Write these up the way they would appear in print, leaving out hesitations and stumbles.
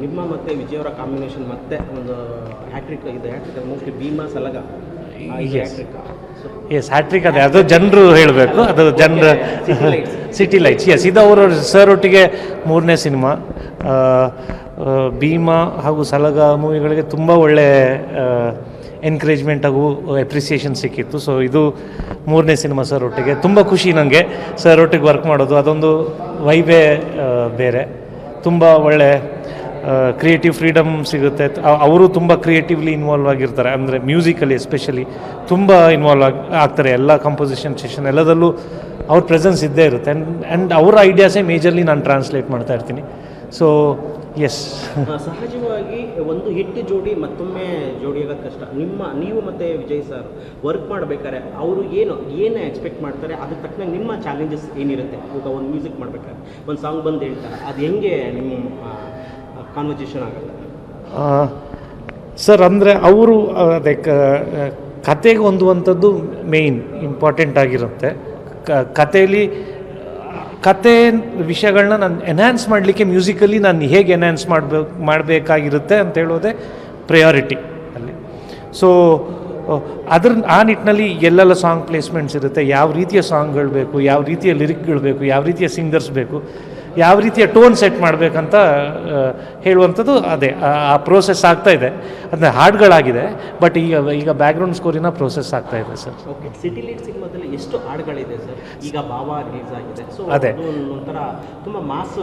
ನಿಮ್ಮ ಮತ್ತು ವಿಜಯ್ ಅವರ ಕಾಂಬಿನೇಷನ್ ಮತ್ತೆ ಒಂದು ಹ್ಯಾಟ್ರಿಕ್ ಇದೆ. ಹ್ಯಾಟ್ರಿಕ್ ಮೋಸ್ಟ್ಲಿ ಭೀಮಾ ಸಲಗ ಎಸ್ ಹ್ಯಾಟ್ರಿಕ್ ಅದೇ, ಅದು ಜನರು ಹೇಳಬೇಕು, ಅದು ಜನರ ಸಿಟಿ ಲೈಟ್ಸ್. ಎಸ್, ಇದು ಅವರು ಸರ್ ಒಟ್ಟಿಗೆ 3ನೇ ಸಿನಿಮಾ. ಭೀಮಾ ಹಾಗೂ ಸಲಗ ಮೂವಿಗಳಿಗೆ ತುಂಬ ಒಳ್ಳೆ ಎನ್ಕರೇಜ್ಮೆಂಟ್ ಹಾಗೂ ಎಪ್ರಿಸಿಯೇಷನ್ ಸಿಕ್ಕಿತ್ತು. ಸೊ ಇದು 3ನೇ ಸಿನಿಮಾ ಸರ್ ಒಟ್ಟಿಗೆ. ತುಂಬ ಖುಷಿ ನನಗೆ ಸರ್ ಒಟ್ಟಿಗೆ ವರ್ಕ್ ಮಾಡೋದು, ಅದೊಂದು ವೈಬೇ ಬೇರೆ. ತುಂಬ ಒಳ್ಳೆ ಕ್ರಿಯೇಟಿವ್ ಫ್ರೀಡಮ್ ಸಿಗುತ್ತೆ. ಅವರು ತುಂಬ ಕ್ರಿಯೇಟಿವ್ಲಿ ಇನ್ವಾಲ್ವ್ ಆಗಿರ್ತಾರೆ, ಅಂದರೆ ಮ್ಯೂಸಿಕಲ್ಲಿ ಎಸ್ಪೆಷಲಿ ತುಂಬ ಇನ್ವಾಲ್ವ್ ಆಗ್ತಾರೆ. ಎಲ್ಲ ಕಂಪೋಸಿಷನ್ ಸೆಷನ್ ಎಲ್ಲದಲ್ಲೂ ಅವ್ರ ಪ್ರೆಸೆನ್ಸ್ ಇದ್ದೇ ಇರುತ್ತೆ. ಆ್ಯಂಡ್ ಅವರ ಐಡಿಯಾಸೇ ಮೇಜರ್ಲಿ ನಾನು ಟ್ರಾನ್ಸ್ಲೇಟ್ ಮಾಡ್ತಾ ಇರ್ತೀನಿ. ಸೊ ಎಸ್, ಸಹಜವಾಗಿ ಒಂದು ಹಿಟ್ ಜೋಡಿ ಮತ್ತೊಮ್ಮೆ ಜೋಡಿಯಾಗೋದು ಕಷ್ಟ. ನೀವು ಮತ್ತು ವಿಜಯ್ ಸರ್ ವರ್ಕ್ ಮಾಡಬೇಕಾದ್ರೆ ಅವರು ಏನು ಎಕ್ಸ್ಪೆಕ್ಟ್ ಮಾಡ್ತಾರೆ, ಅದಕ್ಕೆ ತಕ್ಕನಾಗಿ ನಿಮ್ಮ ಚಾಲೆಂಜಸ್ ಏನಿರುತ್ತೆ? ಈಗ ಒಂದು ಮ್ಯೂಸಿಕ್ ಮಾಡಬೇಕಾದ್ರೆ ಒಂದು ಸಾಂಗ್ ಬಂದು ಹೇಳ್ತಾರೆ, ಅದು ಹೆಂಗೆ ನಿಮ್ಮ ಕಾನ್ವರ್ಸೇಷನ್ ಆಗುತ್ತೆ ಸರ್? ಅಂದರೆ ಅವರು ಅದೇ ಕತೆಗೆ ಹೊಂದುವಂಥದ್ದು ಮೇಯ್ನ್ ಇಂಪಾರ್ಟೆಂಟ್ ಆಗಿರುತ್ತೆ. ಕತೆ ವಿಷಯಗಳನ್ನ ನಾನು ಎನ್ಹ್ಯಾನ್ಸ್ ಮಾಡಲಿಕ್ಕೆ ಮ್ಯೂಸಿಕಲಿ ನಾನು ಹೇಗೆ ಎನ್ಹ್ಯಾನ್ಸ್ ಮಾಡಬೇಕಾಗಿರುತ್ತೆ ಅಂತ ಹೇಳೋದೇ ಪ್ರಯಾರಿಟಿ ಅಲ್ಲಿ. ಸೊ ಆ ನಿಟ್ಟಿನಲ್ಲಿ ಎಲ್ಲೆಲ್ಲ ಸಾಂಗ್ ಪ್ಲೇಸ್ಮೆಂಟ್ಸ್ ಇರುತ್ತೆ, ಯಾವ ರೀತಿಯ ಸಾಂಗ್ಗಳು ಬೇಕು, ಯಾವ ರೀತಿಯ ಲಿರಿಕ್ಗಳು ಬೇಕು, ಯಾವ ರೀತಿಯ ಸಿಂಗರ್ಸ್ ಬೇಕು, ಯಾವ ರೀತಿಯ ಟೋನ್ ಸೆಟ್ ಮಾಡಬೇಕಂತ ಹೇಳುವಂಥದ್ದು ಅದೇ ಆ ಪ್ರೋಸೆಸ್ ಆಗ್ತಾಯಿದೆ. ಅಂದರೆ ಹಾಡುಗಳಾಗಿದೆ, ಬಟ್ ಈಗ ಬ್ಯಾಕ್ಗ್ರೌಂಡ್ ಸ್ಕೋರಿನ ಪ್ರೋಸೆಸ್ ಆಗ್ತಾಯಿದೆ ಸರ್. ಓಕೆ, ಸಿಟಿ ಲೈಟ್ ಸಿನಿಮಾದಲ್ಲಿ ಎಷ್ಟು ಹಾಡುಗಳಿದೆ ಸರ್? ಈಗ ಭಾವ ರಿಲೀಸ್ ಆಗಿದೆ, ಸೊ ಅದೇ ಒಂಥರ ತುಂಬ ಮಾಸ್.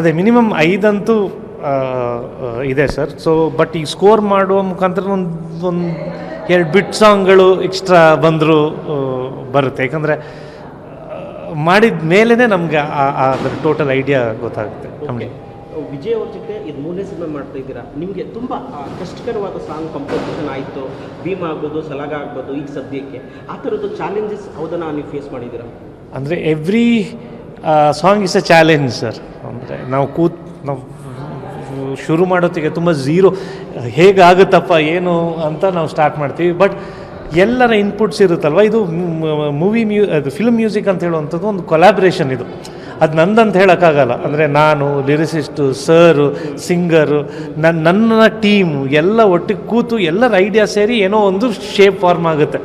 ಅದೇ ಮಿನಿಮಮ್ 5 ಅಂತೂ ಇದೆ ಸರ್. ಸೊ ಬಟ್ ಈ ಸ್ಕೋರ್ ಮಾಡುವ ಮುಖಾಂತರ ಒಂದು 2 ಬಿಟ್ ಸಾಂಗ್ಗಳು ಎಕ್ಸ್ಟ್ರಾ ಬಂದರೂ ಬರುತ್ತೆ. ಯಾಕಂದರೆ ಮಾಡಿದ ಮೇಲೇ ನಮಗೆ ಅದರ ಟೋಟಲ್ ಐಡಿಯಾ ಗೊತ್ತಾಗುತ್ತೆ. ವಿಜಯ್ ಅವ್ರ ಜೊತೆ ಇದು 3ನೇ ಸಿನಿಮಾ ಮಾಡ್ತಾ ಇದ್ದೀರಾ, ನಿಮಗೆ ತುಂಬ ಕಷ್ಟಕರವಾದ ಸಾಂಗ್ ಕಂಪೋಸಿಷನ್ ಆಯಿತು, ಭೀಮಾ ಆಗ್ಬೋದು, ಸಲಗ ಆಗ್ಬೋದು, ಈಗ ಸದ್ಯಕ್ಕೆ ಆ ಥರದ್ದು ಚಾಲೆಂಜಸ್ ಯಾವುದನ್ನು ನೀವು ಫೇಸ್ ಮಾಡಿದ್ದೀರಾ? ಅಂದರೆ every song is A challenge sir. ಅಂದರೆ ನಾವು ಶುರು ಮಾಡೋತ್ತಿಗೆ ತುಂಬ ಹೇಗಾಗುತ್ತಪ್ಪ ಏನು ಅಂತ ನಾವು ಸ್ಟಾರ್ಟ್ ಮಾಡ್ತೀವಿ. ಬಟ್ ಎಲ್ಲರ ಇನ್ಪುಟ್ಸ್ ಇರುತ್ತಲ್ವ, ಇದು ಅದು ಫಿಲ್ಮ್ ಮ್ಯೂಸಿಕ್ ಅಂತ ಹೇಳುವಂಥದ್ದು ಒಂದು ಕೊಲ್ಯಾಬ್ರೇಷನ್. ಇದು ಅದು ನಂದಂತ ಹೇಳೋಕ್ಕಾಗಲ್ಲ. ಅಂದರೆ ನಾನು ಲಿರಿಸಿಸ್ಟು, ಸರು, ಸಿಂಗರು, ನನ್ನ ಟೀಮು ಎಲ್ಲ ಒಟ್ಟಿಗೆ ಕೂತು ಎಲ್ಲರ ಐಡಿಯಾ ಸೇರಿ ಏನೋ ಒಂದು ಶೇಪ್ ಫಾರ್ಮ್ ಆಗುತ್ತೆ.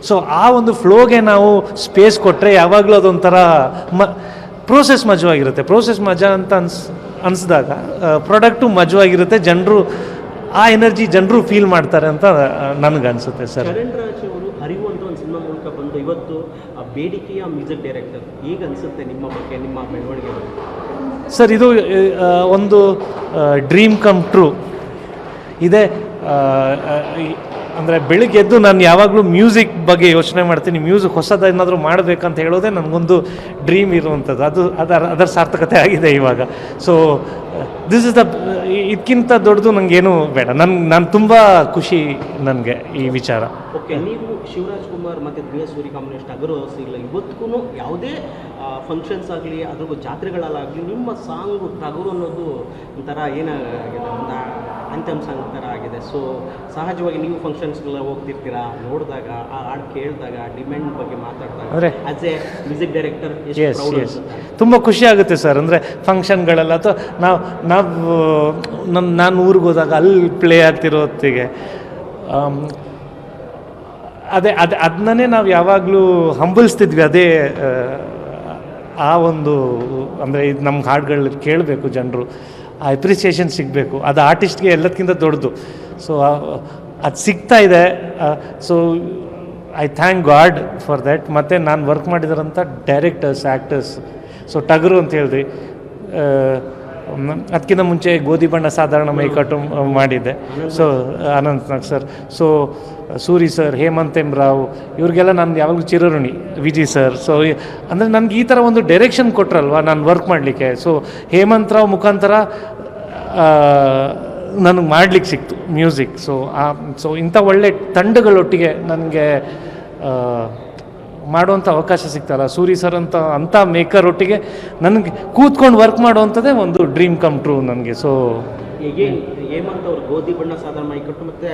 ಸೊ ಆ ಒಂದು ಫ್ಲೋಗೆ ನಾವು ಸ್ಪೇಸ್ ಕೊಟ್ಟರೆ ಯಾವಾಗಲೂ ಅದೊಂಥರ ಪ್ರೋಸೆಸ್ ಮಜವಾಗಿರುತ್ತೆ. ಪ್ರೋಸೆಸ್ ಮಜಾ ಅಂತ ಅನಿಸಿದಾಗ ಪ್ರಾಡಕ್ಟು ಮಜವಾಗಿರುತ್ತೆ. ಜನರು ಆ ಎನರ್ಜಿ ಫೀಲ್ ಮಾಡ್ತಾರೆ ಅಂತ ನನಗನ್ಸುತ್ತೆ ಸರ್. ಚರಣ್ ರಾಜ್ ಅವರು ಅರಿವು ಅಂತ ಒಂದು ಸಿನಿಮಾ ಮೂಲಕ ಬಂದು ಇವತ್ತು ಬೇಡಿಕೆಯ ಮ್ಯೂಸಿಕ್ ಡೈರೆಕ್ಟರ್. ಈಗ ಅನಿಸುತ್ತೆ ನಿಮ್ಮ ಬಗ್ಗೆ, ನಿಮ್ಮ ಬೆಳವಣಿಗೆ ಸರ್? ಇದು ಒಂದು ಡ್ರೀಮ್ ಕಮ್ ಟ್ರೂ ಇದೆ. ಅಂದರೆ ಬೆಳಿಗ್ಗೆ ಎದ್ದು ನಾನು ಯಾವಾಗಲೂ ಮ್ಯೂಸಿಕ್ ಬಗ್ಗೆ ಯೋಚನೆ ಮಾಡ್ತೀನಿ. ಮ್ಯೂಸಿಕ್ ಹೊಸದೇನಾದರೂ ಮಾಡಬೇಕಂತ ಹೇಳೋದೇ ನನಗೊಂದು ಡ್ರೀಮ್ ಇರುವಂಥದ್ದು. ಅದರ ಸಾರ್ಥಕತೆ ಆಗಿದೆ ಇವಾಗ. ಸೊ ದಿಸ್ ಇಸ್ ಇದಕ್ಕಿಂತ ದೊಡ್ಡದು ನನಗೇನು ಬೇಡ. ನಾನು ತುಂಬ ಖುಷಿ ನನಗೆ ಈ ವಿಚಾರ. ಓಕೆ, ನೀವು ಶಿವರಾಜ್ ಕುಮಾರ್ ಮತ್ತು ಪ್ರಿಯಸೂರಿ ಕಾಂಬಿನೇಷನ್ ಟಗರು ಸಿಗಲ್ಲ, ಇವತ್ತಿಗೂ ಯಾವುದೇ ಫಂಕ್ಷನ್ಸ್ ಆಗಲಿ ಅದ್ರಿಗೂ ಜಾತ್ರೆಗಳಲ್ಲಾಗಲಿ ನಿಮ್ಮ ಸಾಂಗು ಟಗರು ಅನ್ನೋದು ಒಂಥರ ಏನಾಗಿದೆ, ಒಂದು ಅಂತಿಮ ಸಾಂಗ್ ಥರ ಆಗಿದೆ. ಸೊ ಸಹಜವಾಗಿ ನೀವು ಫಂಕ್ಷನ್ಸ್ಗೆಲ್ಲ ಹೋಗ್ತಿರ್ತೀರಾ, ನೋಡಿದಾಗ ಆ ಹಾಡು ಕೇಳಿದಾಗ ಡಿಮ್ಯಾಂಡ್ ಬಗ್ಗೆ ಮಾತಾಡಿದಾಗ ಆ್ಯಸ್ ಎ ಮ್ಯೂಸಿಕ್ ಡೈರೆಕ್ಟರ್ ತುಂಬ ಖುಷಿ ಆಗುತ್ತೆ ಸರ್. ಅಂದರೆ ಫಂಕ್ಷನ್ಗಳೆಲ್ಲ ಅಥವಾ ನಾನು ಊರಿಗೆ ಹೋದಾಗ ಅಲ್ಲಿ ಪ್ಲೇ ಆಗ್ತಿರೋ ಹೊತ್ತಿಗೆ ಅದನ್ನೇ ನಾವು ಯಾವಾಗಲೂ ಹಂಬಲಿಸ್ತಿದ್ವಿ. ಅದೇ ಆ ಒಂದು ಅಂದರೆ ಇದು ನಮ್ಮ ಹಾಡುಗಳು ಕೇಳಬೇಕು, ಜನರು ಆ ಅಪ್ರಿಸಿಯೇಷನ್ ಸಿಗಬೇಕು. ಅದು ಆರ್ಟಿಸ್ಟ್ಗೆ ಎಲ್ಲದಕ್ಕಿಂತ ದೊಡ್ಡದು. ಸೊ ಅದು ಸಿಗ್ತಾ ಇದೆ. So I thank god for that. ಮತ್ತು ನಾನು ವರ್ಕ್ ಮಾಡಿದಾರಂಥ ಡೈರೆಕ್ಟರ್ಸ್, ಆ್ಯಕ್ಟರ್ಸ್. ಸೊ ಟಗರು ಅಂತ ಹೇಳಿದ್ರಿ, ಅದಕ್ಕಿಂತ ಮುಂಚೆ ಗೋಧಿ ಬಣ್ಣ ಸಾಧಾರಣ ಮೈಕಟ್ಟು ಮಾಡಿದ್ದೆ. So Anant Nag sir, so Suri sir, Hemant M Rao, ಇವ್ರಿಗೆಲ್ಲ ನಾನು ಯಾವಾಗಲೂ ಚಿರಋಣಿ. ವಿಜಯ್ ಸರ್. ಸೊ ಅಂದರೆ ನನಗೆ ಈ ಥರ ಒಂದು ಡೈರೆಕ್ಷನ್ ಕೊಟ್ರಲ್ವ ನಾನು ವರ್ಕ್ ಮಾಡಲಿಕ್ಕೆ. ಸೊ ಹೇಮಂತ್ ರಾವ್ ಮುಖಾಂತರ ನನಗೆ ಮಾಡಲಿಕ್ಕೆ ಸಿಕ್ತು ಮ್ಯೂಸಿಕ್. ಸೊ ಇಂಥ ಒಳ್ಳೆ ತಂಡಗಳೊಟ್ಟಿಗೆ ನನಗೆ ಮಾಡುವಂಥ ಅವಕಾಶ ಸಿಗ್ತಲ್ಲ. ಸೂರಿ ಸರ್ ಅಂಥ ಮೇಕರ್ ಒಟ್ಟಿಗೆ ನನಗೆ ಕೂತ್ಕೊಂಡು ವರ್ಕ್ ಮಾಡುವಂಥದ್ದೇ ಒಂದು ಡ್ರೀಮ್ ಕಮ್ ಟ್ರೂ ನನಗೆ. ಸೊ ಎಗೇನ್ ಹೇಮಂತ್ ಅವರು ಗೋಧಿ ಬಣ್ಣ ಸಾಧಾರಣ ಮೈಕಟ್ಟು ಮತ್ತು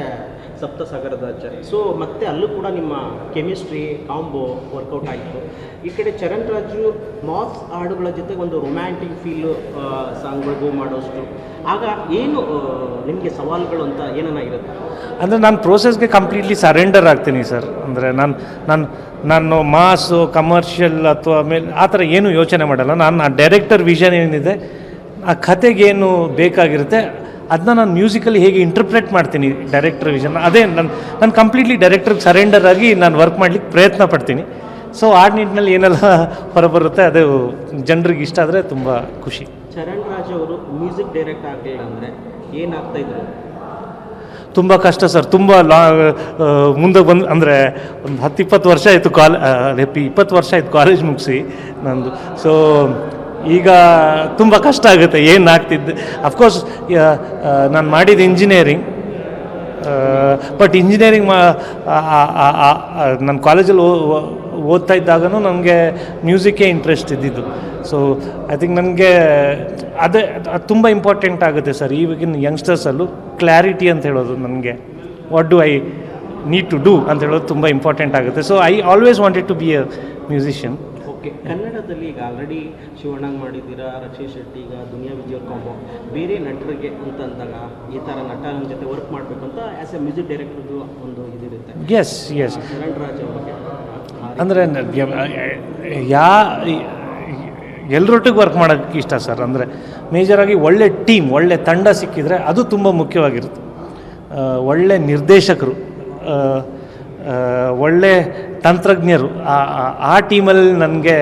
ಸಪ್ತಸಾಗರದ ಆಚಾರ್ಯ, ಸೊ ಮತ್ತೆ ಅಲ್ಲೂ ಕೂಡ ನಿಮ್ಮ ಕೆಮಿಸ್ಟ್ರಿ ಕಾಂಬೋ ವರ್ಕೌಟ್ ಆಯಿತು. ಈ ಕಡೆ ಚರಣ್ ರಾಜು ಮಾಸ್ ಹಾಡುಗಳ ಜೊತೆಗೆ ಒಂದು ರೊಮ್ಯಾಂಟಿಕ್ ಫೀಲ್ ಸಾಂಗ್ಗಳಿಗೂ ಮಾಡೋಷ್ಟು, ಆಗ ಏನು ನಿಮಗೆ ಸವಾಲುಗಳು ಅಂತ ಏನನ್ನ ಇರುತ್ತೆ? ಅಂದರೆ ನಾನು ಪ್ರೋಸೆಸ್ಗೆ ಕಂಪ್ಲೀಟ್ಲಿ ಸರೆಂಡರ್ ಆಗ್ತೀನಿ ಸರ್. ಅಂದರೆ ನಾನು ಮಾಸು ಕಮರ್ಷಿಯಲ್ ಅಥವಾ ಮೇಲೆ ಆ ಥರ ಏನೂ ಯೋಚನೆ ಮಾಡಲ್ಲ. ನಾನು ಆ ಡೈರೆಕ್ಟರ್ ವಿಷನ್ ಏನಿದೆ, ಆ ಕತೆಗೇನು ಬೇಕಾಗಿರುತ್ತೆ ಅದನ್ನ ನಾನು ಮ್ಯೂಸಿಕಲ್ಲಿ ಹೇಗೆ ಇಂಟರ್ಪ್ರೆಟ್ ಮಾಡ್ತೀನಿ ಡೈರೆಕ್ಟರ್ ವಿಷನ್, ಅದೇ ನಾನು ಕಂಪ್ಲೀಟ್ಲಿ ಡೈರೆಕ್ಟರ್ಗೆ ಸರೆಂಡರ್ ಆಗಿ ನಾನು ವರ್ಕ್ ಮಾಡ್ಲಿಕ್ಕೆ ಪ್ರಯತ್ನ ಪಡ್ತೀನಿ. ಸೊ ಆ ನಿಟ್ಟಿನಲ್ಲಿ ಏನೆಲ್ಲ ಹೊರಬರುತ್ತೆ ಅದು ಜನರಿಗೆ ಇಷ್ಟ ಆದರೆ ತುಂಬ ಖುಷಿ. ಚರಣ್ ರಾಜ್ ಅವರು ಮ್ಯೂಸಿಕ್ ಡೈರೆಕ್ಟ್ ಆಗಲಿಲ್ಲ ಅಂದರೆ ಏನಾಗ್ತಾಯಿದ್ರು? ತುಂಬ ಕಷ್ಟ ಸರ್. ತುಂಬ ಮುಂದೆ ಬಂದು ಅಂದರೆ ಒಂದು 10-20 ವರ್ಷ ಆಯಿತು 20 ವರ್ಷ ಆಯಿತು ಕಾಲೇಜ್ ಮುಗಿಸಿ ನಂದು. ಸೊ ಈಗ ತುಂಬ ಕಷ್ಟ ಆಗುತ್ತೆ ಏನು ಆಗ್ತಿದ್ದೆ. ಅಫ್ಕೋರ್ಸ್ ನಾನು ಮಾಡಿದ್ದು ಇಂಜಿನಿಯರಿಂಗ್, ಬಟ್ ಇಂಜಿನಿಯರಿಂಗ್ ನನ್ನ ಕಾಲೇಜಲ್ಲಿ ಓದ್ತಾ ಇದ್ದಾಗನೂ ನನಗೆ ಮ್ಯೂಸಿಕ್ಕೇ ಇಂಟ್ರೆಸ್ಟ್ ಇದ್ದಿದ್ದು. ಸೊ ಐ ಥಿಂಕ್ ನನಗೆ ಅದು ತುಂಬ ಇಂಪಾರ್ಟೆಂಟ್ ಆಗುತ್ತೆ ಸರ್ ಈವಾಗಿನ ಯಂಗ್ಸ್ಟರ್ಸಲ್ಲೂ. ಕ್ಲಾರಿಟಿ ಅಂತ ಹೇಳೋದು ನನಗೆ what do I need to do ಅಂತ ಹೇಳೋದು ತುಂಬ ಇಂಪಾರ್ಟೆಂಟ್ ಆಗುತ್ತೆ. So I always wanted to be a musician. Okay, ಕನ್ನಡದಲ್ಲಿ ಈಗ ಆಲ್ರೆಡಿ ಶಿವಣ್ಣಂಗೆ ಮಾಡಿದ್ದೀರಾ, ರಕ್ಷಿತ್ ಶೆಟ್ಟಿ, ಈಗ ದುನಿಯಾ ವಿಜಯ್ ಕಾಂಬೋ, ಬೇರೆ ನಟರಿಗೆ ಅಂತಂದಾಗ ಈ ಥರ ನಟನ ಜೊತೆ ವರ್ಕ್ ಮಾಡಬೇಕು ಅಂತ ಆ್ಯಸ್ ಎ ಮ್ಯೂಸಿಕ್ ಡೈರೆಕ್ಟರ್ದು ಒಂದು ಇದಿರುತ್ತೆ. ಎಸ್ ಚರಣ್ ರಾಜ್ ಅವರಿಗೆ ಅಂದರೆ ಎಲ್ಲರೊಟ್ಟಿಗೆ ವರ್ಕ್ ಮಾಡೋಕ್ಕೆ ಇಷ್ಟ ಸರ್. ಅಂದರೆ ಮೇಜರಾಗಿ ಒಳ್ಳೆ ಟೀಮ್, ಒಳ್ಳೆ ತಂಡ ಸಿಕ್ಕಿದರೆ ಅದು ತುಂಬ ಮುಖ್ಯವಾಗಿರುತ್ತೆ. ಒಳ್ಳೆ ನಿರ್ದೇಶಕರು, ಒಳ್ಳೆ ತಂತ್ರಜ್ಞರು, ಆ ಟೀಮಲ್ಲಿ ನನಗೆ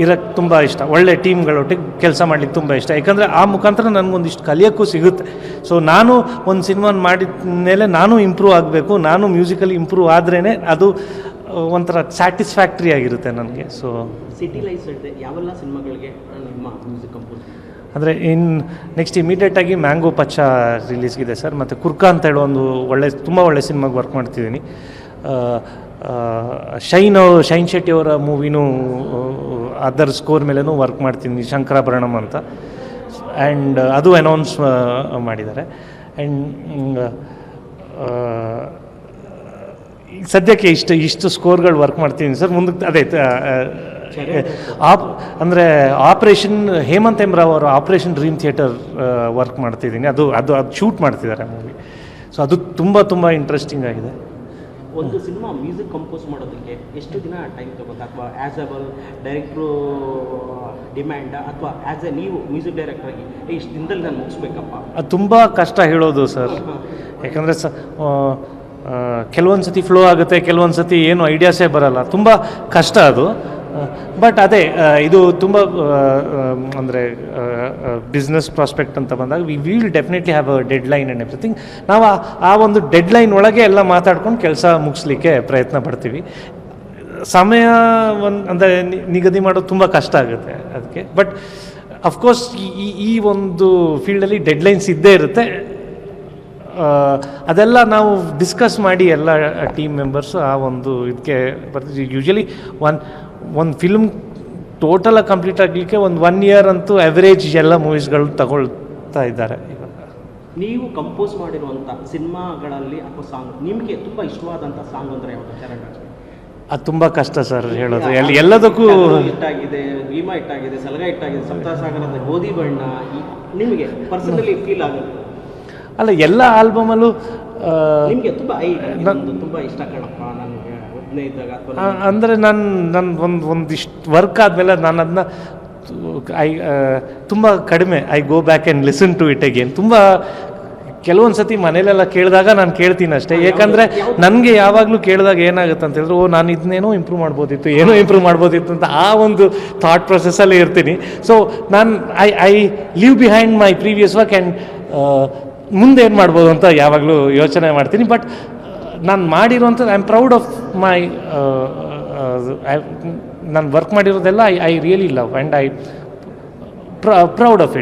ಇರೋಕ್ಕೆ ತುಂಬ ಇಷ್ಟ. ಒಳ್ಳೆ ಟೀಮ್ಗಳೊಟ್ಟಿಗೆ ಕೆಲಸ ಮಾಡಲಿಕ್ಕೆ ತುಂಬ ಇಷ್ಟ. ಯಾಕಂದರೆ ಆ ಮುಖಾಂತರ ನನಗೊಂದಿಷ್ಟು ಕಲಿಯೋಕ್ಕೂ ಸಿಗುತ್ತೆ. ಸೊ ನಾನು ಒಂದು ಸಿನಿಮಾ ಮಾಡಿದ ಮೇಲೆ ನಾನು ಇಂಪ್ರೂವ್ ಆಗಬೇಕು, ನಾನು ಮ್ಯೂಸಿಕಲಿ ಇಂಪ್ರೂವ್ ಆದ್ರೇ ಅದು ಒಂಥರ ಸ್ಯಾಟಿಸ್ಫ್ಯಾಕ್ಟ್ರಿ ಆಗಿರುತ್ತೆ ನನಗೆ. ಸೊ ಸಿಟಿ ಲೈಫ್ ಯಾವೆಲ್ಲ ಸಿನಿಮಾಗಳಿಗೆ ನಿಮ್ಮ ಮ್ಯೂಸಿಕ್ ಕಂಪೋಸ್? ಅಂದರೆ ನೆಕ್ಸ್ಟ್ ಇಮಿಡಿಯೇಟಾಗಿ ಮ್ಯಾಂಗೋ ಪಚ್ಚ ರಿಲೀಸ್ಗಿದೆ ಸರ್. ಮತ್ತು ಕುರ್ಕಾ ಅಂತ ಹೇಳೋ ಒಂದು ತುಂಬ ಒಳ್ಳೆ ಸಿನಿಮಾಗೆ ವರ್ಕ್ ಮಾಡ್ತಿದ್ದೀನಿ. ಶೈನ್ ಶೆಟ್ಟಿ ಅವರ ಮೂವಿನೂ ಅದರ ಸ್ಕೋರ್ ಮೇಲೂ ವರ್ಕ್ ಮಾಡ್ತೀನಿ, ಶಂಕರಾಭರಣಂ ಅಂತ. ಆ್ಯಂಡ್ ಅದು ಅನೌನ್ಸ್ ಮಾಡಿದ್ದಾರೆ. ಆ್ಯಂಡ್ ಸದ್ಯಕ್ಕೆ ಇಷ್ಟು ಸ್ಕೋರ್ಗಳು ವರ್ಕ್ ಮಾಡ್ತೀನಿ ಸರ್. ಮುಂದಕ್ಕೆ ಅದೇ ಅಂದರೆ ಆಪ್ರೇಷನ್ ಹೇಮಂತ್ ರಾವ್ ಅವರ ಆಪ್ರೇಷನ್ ಡ್ರೀಮ್ ಥಿಯೇಟರ್ ವರ್ಕ್ ಮಾಡ್ತಿದ್ದೀನಿ. ಅದು ಶೂಟ್ ಮಾಡ್ತಿದ್ದಾರೆ ಮೂವಿ. ಸೊ ಅದು ತುಂಬ ಇಂಟ್ರೆಸ್ಟಿಂಗ್ ಆಗಿದೆ. ಒಂದು ಸಿನಿಮಾ ಮ್ಯೂಸಿಕ್ ಕಂಪೋಸ್ ಮಾಡೋದಕ್ಕೆ ಎಷ್ಟು ದಿನ ಟೈಮ್ ತಗೋತಾ, ಅಥವಾ ಆ್ಯಸ್ ಎ ಡೈರೆಕ್ಟ್ರು ಡಿಮ್ಯಾಂಡ, ಅಥವಾ ಆ್ಯಸ್ ಎ ನೀವು ಮ್ಯೂಸಿಕ್ ಡೈರೆಕ್ಟರ್ ಆಗಿ ಇಷ್ಟು ದಿನದಲ್ಲಿ ನಾನು ಮುಗಿಸ್ಬೇಕಪ್ಪ? ಅದು ತುಂಬ ಕಷ್ಟ ಹೇಳೋದು ಸರ್. ಯಾಕಂದರೆ ಕೆಲವೊಂದು ಸತಿ ಫ್ಲೋ ಆಗುತ್ತೆ, ಕೆಲವೊಂದು ಸತಿ ಏನು ಐಡಿಯಾಸೇ ಬರಲ್ಲ, ತುಂಬ ಕಷ್ಟ ಅದು. ಬಟ್ ಅದೇ ಇದು ತುಂಬ ಅಂದರೆ ಬಿಸ್ನೆಸ್ ಪ್ರಾಸ್ಪೆಕ್ಟ್ ಅಂತ ಬಂದಾಗ we will definitely have a dead line and everything. ನಾವು ಆ ಒಂದು ಡೆಡ್ ಲೈನ್ ಒಳಗೆ ಎಲ್ಲ ಮಾತಾಡ್ಕೊಂಡು ಕೆಲಸ ಮುಗಿಸ್ಲಿಕ್ಕೆ ಪ್ರಯತ್ನ ಪಡ್ತೀವಿ. ಸಮಯ ಅಂದರೆ ನಿಗದಿ ಮಾಡೋದು ತುಂಬ ಕಷ್ಟ ಆಗುತ್ತೆ ಅದಕ್ಕೆ. ಬಟ್ ಅಫ್ಕೋರ್ಸ್ ಈ ಒಂದು ಫೀಲ್ಡಲ್ಲಿ ಡೆಡ್ಲೈನ್ಸ್ ಇದ್ದೇ ಇರುತ್ತೆ. ಅದೆಲ್ಲ ನಾವು ಡಿಸ್ಕಸ್ ಮಾಡಿ ಎಲ್ಲ ಟೀಮ್ ಮೆಂಬರ್ಸು ಆ ಒಂದು ಇದಕ್ಕೆ ಬರ್ತೀವಿ. ಯೂಶಲಿ ಒಂದು ಫಿಲ್ಮ್ ಟೋಟಲಾಗಿ ಕಂಪ್ಲೀಟ್ ಆಗಲಿಕ್ಕೆ ಒಂದು 1 ಇಯರ್ ಅಂತೂ ಆ್ಯಾವ್ರೇಜ್ ಎಲ್ಲ ಮೂವೀಸ್ಗಳು ತಗೊಳ್ತಾ ಇದ್ದಾರೆ ಇವಾಗ. ನೀವು ಕಂಪೋಸ್ ಮಾಡಿರುವಂಥ ಸಿನಿಮಾಗಳಲ್ಲಿ ಅಥವಾ ಸಾಂಗ್ ನಿಮಗೆ ತುಂಬ ಇಷ್ಟವಾದಂಥ ಸಾಂಗ್ ಅಂದರೆ ಯಾವುದು ಚರಣ್ ರಾಜ್? ಅದು ತುಂಬ ಕಷ್ಟ ಸರ್ ಹೇಳೋದು. ಎಲ್ಲದಕ್ಕೂ ಇಟ್ಟಾಗಿದೆ, ಭೀಮಾ ಇಟ್ಟಾಗಿದೆ, ಸಲಗ ಇಟ್ಟಾಗಿದೆ, ಸಪ್ತಸಾಗರದ ಗೋಧಿ ಬಣ್ಣ, ನಿಮಗೆ ಪರ್ಸನಲಿ ಫೀಲ್ ಆಗುತ್ತೆ? ಅಲ್ಲ, ಎಲ್ಲ ಆಲ್ಬಮಲ್ಲೂ ನಿಮಗೆ ತುಂಬ ಇಷ್ಟ ಕಣಪ್ಪ ನನಗೆ ಒಬ್ಬನೇ ಇದ್ದಾಗ, ಅಥವಾ ಅಂದರೆ ಒಂದಿಷ್ಟು ವರ್ಕ್ ಆದಮೇಲೆ ನಾನು ಅದನ್ನ ತುಂಬ ಕಡಿಮೆ I go back and listen to it again. ತುಂಬ ಕೆಲವೊಂದು ಸತಿ ಮನೇಲೆಲ್ಲ ಕೇಳಿದಾಗ ನಾನು ಕೇಳ್ತೀನಿ ಅಷ್ಟೇ. ಯಾಕಂದರೆ ನನಗೆ ಯಾವಾಗಲೂ ಕೇಳಿದಾಗ ಏನಾಗುತ್ತೆ ಅಂತ ಹೇಳಿದ್ರೆ, ನಾನು ಇದನ್ನೇನೋ ಇಂಪ್ರೂವ್ ಮಾಡ್ಬೋದಿತ್ತು ಅಂತ ಆ ಒಂದು ಥಾಟ್ ಪ್ರೊಸೆಸ್ಸಲ್ಲಿ ಇರ್ತೀನಿ. ಸೊ ನಾನು I leave behind my previous work and ಮುಂದೆ ಏನು ಮಾಡ್ಬೋದು ಅಂತ ಯಾವಾಗಲೂ ಯೋಚನೆ ಮಾಡ್ತೀನಿ. ಬಟ್ ನಾನು ಮಾಡಿರೋಂಥದ್ದು I am proud of my ನಾನು ವರ್ಕ್ ಮಾಡಿರೋದೆಲ್ಲ I really love and I proud of it.